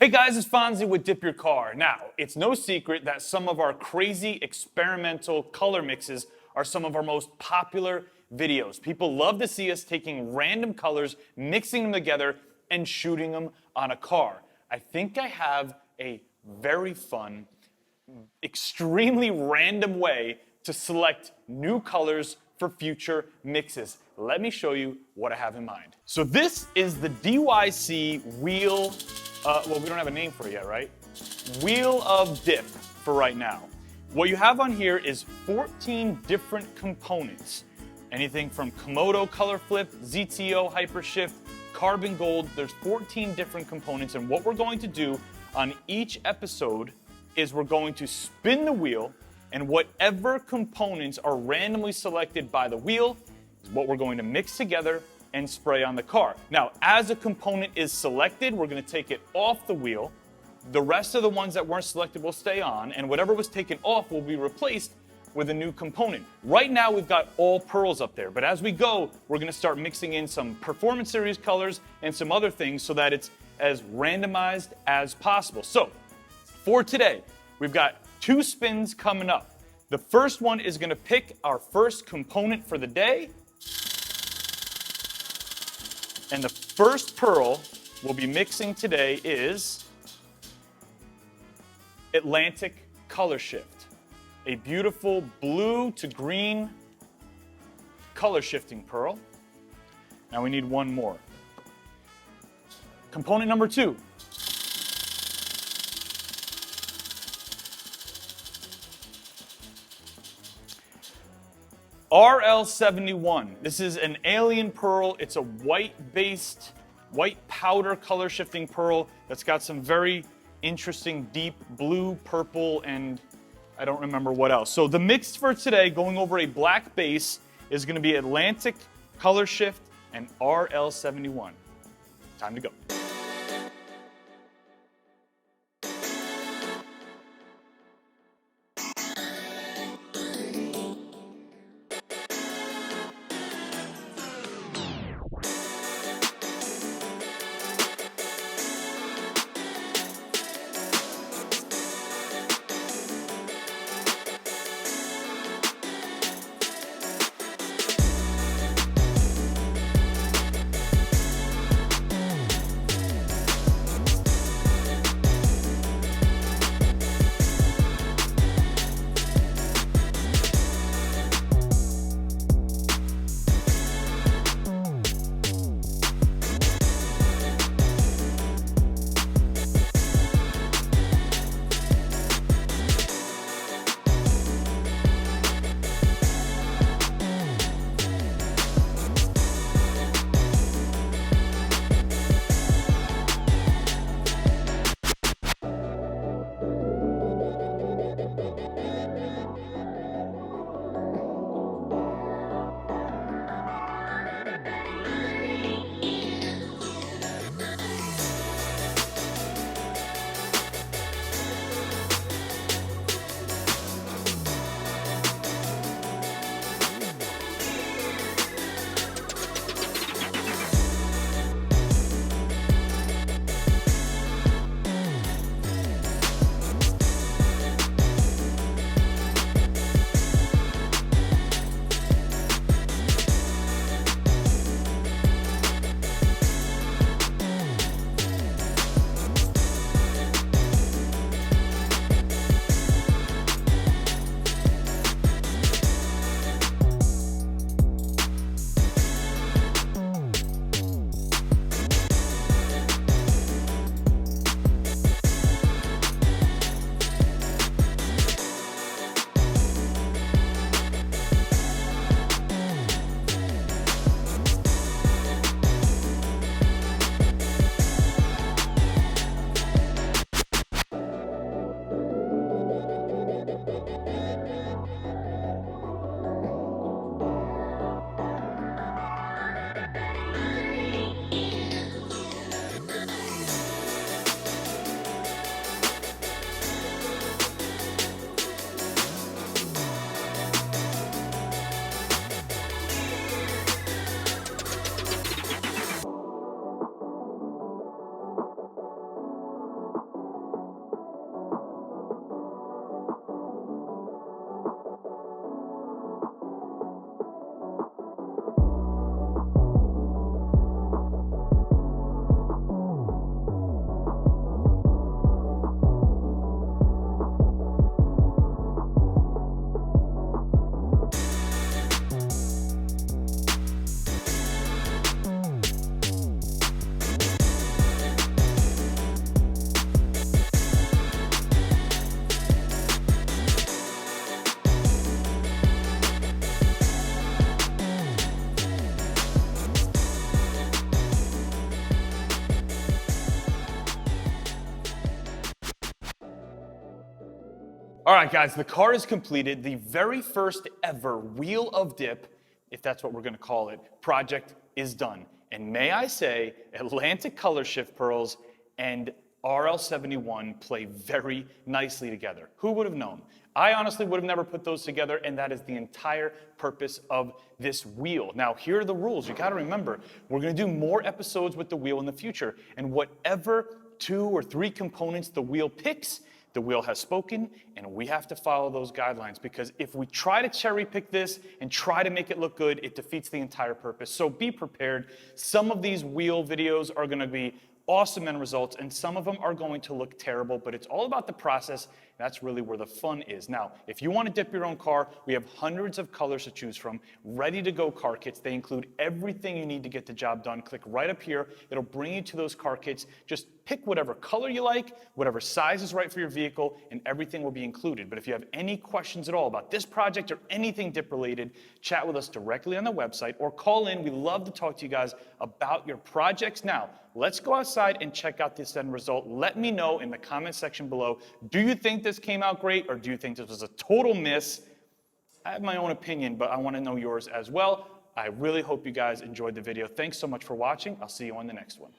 Hey guys, it's Fonzie with Dip Your Car. Now, it's no secret that some of our crazy experimental color mixes are some of our most popular videos. People love to see us taking random colors, mixing them together, and shooting them on a car. I think I have a very fun, extremely random way to select new colors for future mixes. Let me show you what I have in mind. So this is the DYC wheel, well, we don't have a name for it yet, right? Wheel of Dip for right now. What you have on here is 14 different components. Anything from Komodo Color Flip, ZTO Hypershift, Carbon Gold. There's 14 different components, and what we're going to do on each episode is we're going to spin the wheel, and whatever components are randomly selected by the wheel is what we're going to mix together and spray on the car. Now, as a component is selected, we're going to take it off the wheel. The rest of the ones that weren't selected will stay on, and whatever was taken off will be replaced with a new component. Right now, we've got all pearls up there, but as we go, we're going to start mixing in some Performance Series colors and some other things so that it's as randomized as possible. So, for today, we've got 2 spins coming up. The first one is going to pick our first component for the day. And the first pearl we'll be mixing today is Atlantic Color Shift. A beautiful blue to green color shifting pearl. Now we need one more. Component number 2. RL71. This is an alien pearl. It's a white-based, white powder color shifting pearl that's got some very interesting deep blue, purple, and I don't remember what else. So the mix for today, going over a black base, is going to be Atlantic Color Shift and RL71. Time to go. All right, guys, the car is completed. The very first ever Wheel of Dip, if that's what we're gonna call it, project is done. And may I say, Atlantic color shift pearls and RL71 play very nicely together. Who would have known? I honestly would have never put those together, and that is the entire purpose of this wheel. Now, here are the rules. You gotta remember, we're gonna do more episodes with the wheel in the future, and whatever 2 or 3 components the wheel picks, the wheel has spoken, and we have to follow those guidelines, because if we try to cherry pick this and try to make it look good, it defeats the entire purpose. So be prepared. Some of these wheel videos are gonna be awesome end results, and some of them are going to look terrible, but it's all about the process. That's really where the fun is. Now, if you want to dip your own car, we have hundreds of colors to choose from, ready to go car kits. They include everything you need to get the job done. Click right up here. It'll bring you to those car kits. Just pick whatever color you like, whatever size is right for your vehicle, and everything will be included. But if you have any questions at all about this project or anything dip related, chat with us directly on the website or call in. We love to talk to you guys about your projects. Now, let's go outside and check out this end result. Let me know in the comment section below. Do you think this came out great, or do you think this was a total miss? I have my own opinion, but I want to know yours as well. I really hope you guys enjoyed the video. Thanks so much for watching. I'll see you on the next one.